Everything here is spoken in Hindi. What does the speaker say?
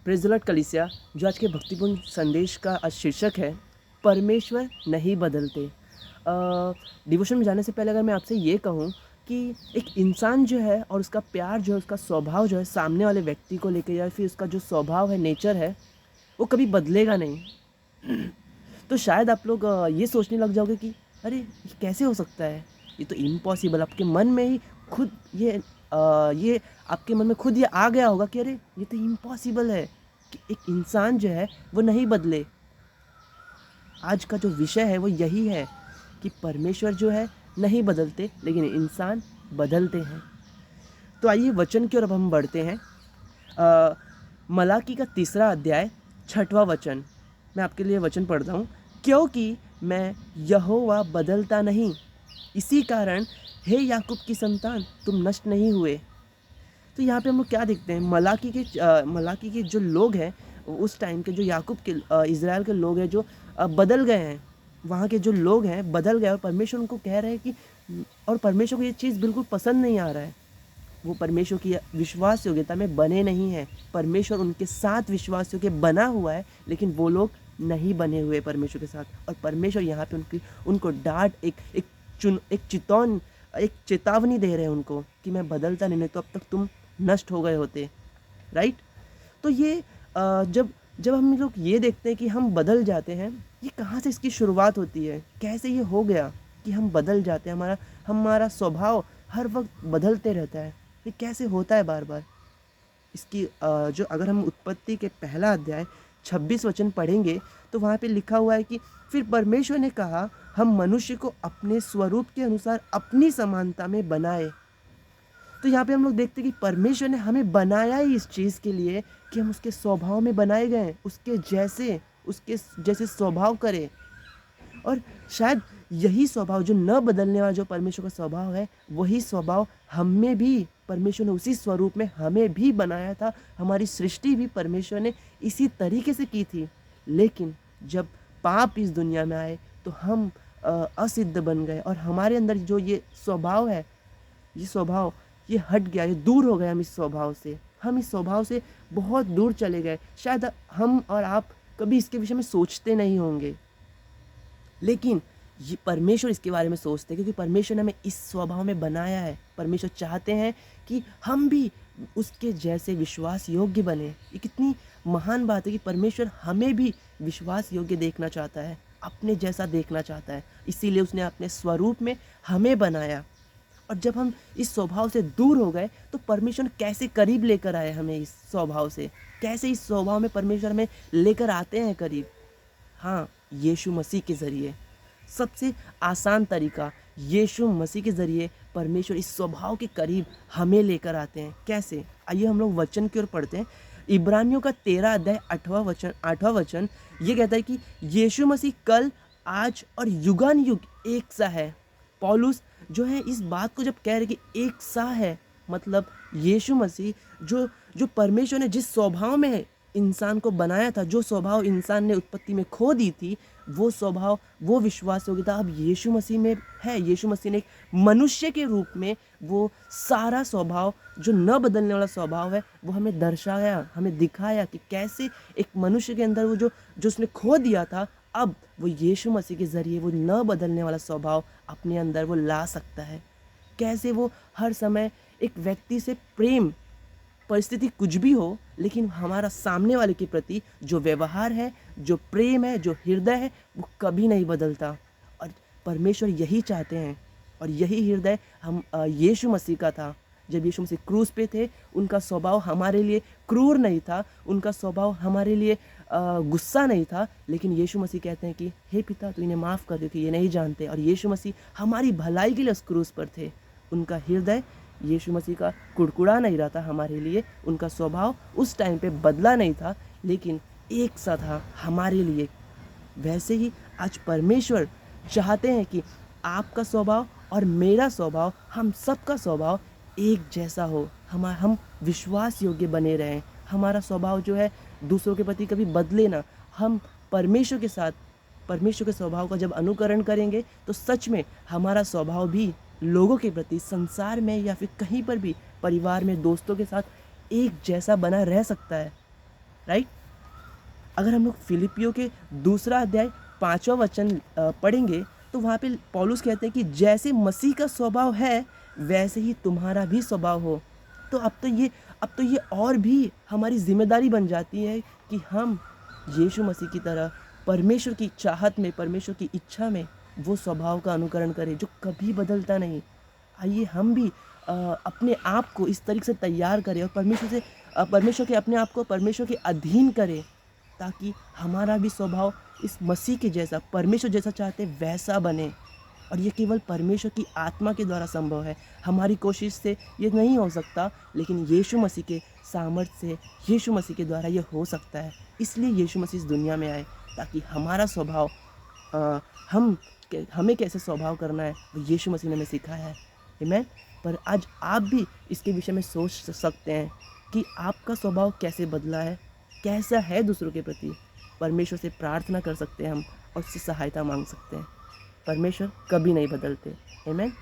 प्रेज़ द लॉर्ड कलीसिया, जो आज के भक्तिपूर्ण संदेश का आज शीर्षक है, परमेश्वर नहीं बदलते। डिवोशन में जाने से पहले अगर मैं आपसे ये कहूँ कि एक इंसान जो है और उसका प्यार जो है, उसका स्वभाव जो है सामने वाले व्यक्ति को लेके या फिर उसका जो स्वभाव है, नेचर है, वो कभी बदलेगा नहीं। तो शायद आप लोग ये सोचने लग जाओगे कि अरे ये कैसे हो सकता है, ये तो इम्पॉसिबल। आपके मन में ही खुद ये आपके मन में खुद ये आ गया होगा कि अरे ये तो इम्पॉसिबल है कि एक इंसान जो है वो नहीं बदले। आज का जो विषय है वो यही है कि परमेश्वर जो है नहीं बदलते, लेकिन इंसान बदलते हैं। तो आइए वचन की ओर अब हम बढ़ते हैं। मलाकी का 3 अध्याय 6वां वचन, मैं आपके लिए वचन पढ़ता हूँ। क्योंकि मैं यहोवा बदलता नहीं, इसी कारण हे याकूब की संतान, तुम नष्ट नहीं हुए। तो यहाँ पे हम लोग क्या देखते हैं, मलाकी के जो लोग हैं उस टाइम के, जो याकूब के इज़राइल के लोग हैं, जो बदल गए हैं, वहाँ के जो लोग हैं बदल गए और परमेश्वर उनको कह रहे हैं कि, और परमेश्वर को ये चीज़ बिल्कुल पसंद नहीं आ रहा है। वो परमेश्वर की विश्वास योग्यता में बने नहीं हैं। परमेश्वर उनके साथ विश्वास योग्य बना हुआ है, लेकिन वो लोग नहीं बने हुए परमेश्वर के साथ। और परमेश्वर यहाँ पे उनको डांट, एक चेतावनी दे रहे हैं उनको कि मैं बदलता नहीं तो अब तक तुम नष्ट हो गए होते। राइट। तो ये जब जब हम लोग ये देखते हैं कि हम बदल जाते हैं, ये कहाँ से इसकी शुरुआत होती है, कैसे ये हो गया कि हम बदल जाते हैं, हमारा स्वभाव हर वक्त बदलते रहता है, ये कैसे होता है बार बार। इसकी जो अगर हम उत्पत्ति के 1 अध्याय 26 वचन पढ़ेंगे तो वहाँ पे लिखा हुआ है कि फिर परमेश्वर ने कहा, हम मनुष्य को अपने स्वरूप के अनुसार अपनी समानता में बनाए। तो यहाँ पे हम लोग देखते हैं कि परमेश्वर ने हमें बनाया ही इस चीज़ के लिए कि हम उसके स्वभाव में बनाए गए हैं, उसके जैसे स्वभाव करें। और शायद यही स्वभाव, जो न बदलने वाला जो परमेश्वर का स्वभाव है, वही स्वभाव हम में भी परमेश्वर ने उसी स्वरूप में हमें भी बनाया था। हमारी सृष्टि भी परमेश्वर ने इसी तरीके से की थी। लेकिन जब पाप इस दुनिया में आए तो हम असिद्ध बन गए और हमारे अंदर जो ये स्वभाव है, ये हट गया, ये दूर हो गया। हम इस स्वभाव से बहुत दूर चले गए। शायद हम और आप कभी इसके विषय में सोचते नहीं होंगे, लेकिन ये परमेश्वर इसके बारे में सोचते हैं, क्योंकि परमेश्वर ने हमें इस स्वभाव में बनाया है। परमेश्वर चाहते हैं कि हम भी उसके जैसे विश्वास योग्य बने। ये कितनी महान बात है कि परमेश्वर हमें भी विश्वास योग्य देखना चाहता है, अपने जैसा देखना चाहता है। इसीलिए उसने अपने स्वरूप में हमें बनाया। और जब हम इस स्वभाव से दूर हो गए तो परमेश्वर कैसे करीब लेकर आए हमें इस स्वभाव से, कैसे इस स्वभाव में परमेश्वर हमें लेकर आते हैं करीब। हाँ, यीशु मसीह के ज़रिए। सबसे आसान तरीका, यीशु मसीह के ज़रिए परमेश्वर इस स्वभाव के करीब हमें लेकर आते हैं। कैसे? आइए हम लोग वचन की ओर पढ़ते हैं। इब्रानियों का 13 अध्याय 8वां वचन ये कहता है कि यीशु मसीह कल, आज और युगानुयुग एक सा है। पौलुस जो है इस बात को जब कह रहे कि एक सा है, मतलब यीशु मसीह जो परमेश्वर ने जिस स्वभाव में इंसान को बनाया था, जो स्वभाव इंसान ने उत्पत्ति में खो दी थी, वो स्वभाव, वो विश्वास योग्यता अब यीशु मसीह में है। यीशु मसीह ने एक मनुष्य के रूप में वो सारा स्वभाव, जो न बदलने वाला स्वभाव है, वो हमें दर्शाया, हमें दिखाया कि कैसे एक मनुष्य के अंदर वो जो उसने खो दिया था, अब वो यीशु मसीह के ज़रिए वो न बदलने वाला स्वभाव अपने अंदर वो ला सकता है। कैसे वो हर समय एक व्यक्ति से प्रेम, परिस्थिति कुछ भी हो, लेकिन हमारा सामने वाले के प्रति जो व्यवहार है, जो प्रेम है, जो हृदय है, वो कभी नहीं बदलता। और परमेश्वर यही चाहते हैं, और यही हृदय हम यीशु मसीह का था। जब यीशु मसीह क्रूस पे थे, उनका स्वभाव हमारे लिए क्रूर नहीं था, उनका स्वभाव हमारे लिए गुस्सा नहीं था, लेकिन यीशु मसीह कहते हैं कि हे पिता, तू इन्हें माफ़ कर दे कि ये नहीं जानते। और यीशु मसीह हमारी भलाई के लिए उस क्रूस पर थे। उनका हृदय यीशु मसीह का कुड़कुड़ा नहीं रहा था हमारे लिए, उनका स्वभाव उस टाइम पे बदला नहीं था, लेकिन एक सा था हमारे लिए। वैसे ही आज परमेश्वर चाहते हैं कि आपका स्वभाव और मेरा स्वभाव, हम सबका स्वभाव एक जैसा हो, हम विश्वास योग्य बने रहें। हमारा स्वभाव जो है दूसरों के प्रति कभी बदले ना। हम परमेश्वर के स्वभाव का जब अनुकरण करेंगे तो सच में हमारा स्वभाव भी लोगों के प्रति, संसार में या फिर कहीं पर भी, परिवार में, दोस्तों के साथ एक जैसा बना रह सकता है। राइट। अगर हम लोग फिलिपियों के 2 अध्याय 5वां वचन पढ़ेंगे तो वहाँ पे पौलुस कहते हैं कि जैसे मसीह का स्वभाव है वैसे ही तुम्हारा भी स्वभाव हो। तो अब तो ये और भी हमारी ज़िम्मेदारी बन जाती है कि हम यीशु मसीह की तरह परमेश्वर की चाहत में, परमेश्वर की इच्छा में वो स्वभाव का अनुकरण करें जो कभी बदलता नहीं। आइए हम भी अपने आप को इस तरीके से तैयार करें और परमेश्वर के अपने आप को परमेश्वर के अधीन करें, ताकि हमारा भी स्वभाव इस मसीह के जैसा, परमेश्वर जैसा चाहते वैसा बने। और ये केवल परमेश्वर की आत्मा के द्वारा संभव है। हमारी कोशिश से ये नहीं हो सकता, लेकिन यीशु मसीह के सामर्थ्य से, यीशु मसीह के द्वारा ये हो सकता है। इसलिए यीशु मसीह इस दुनिया में आए, ताकि हमारा स्वभाव अ, हमें कैसे स्वभाव करना है वो यीशु मसीह ने हमें सिखाया है। आमीन। पर आज आप भी इसके विषय में सोच सकते हैं कि आपका स्वभाव कैसे बदला है, कैसा है दूसरों के प्रति। परमेश्वर से प्रार्थना कर सकते हैं हम और उससे सहायता मांग सकते हैं। परमेश्वर कभी नहीं बदलते। आमीन।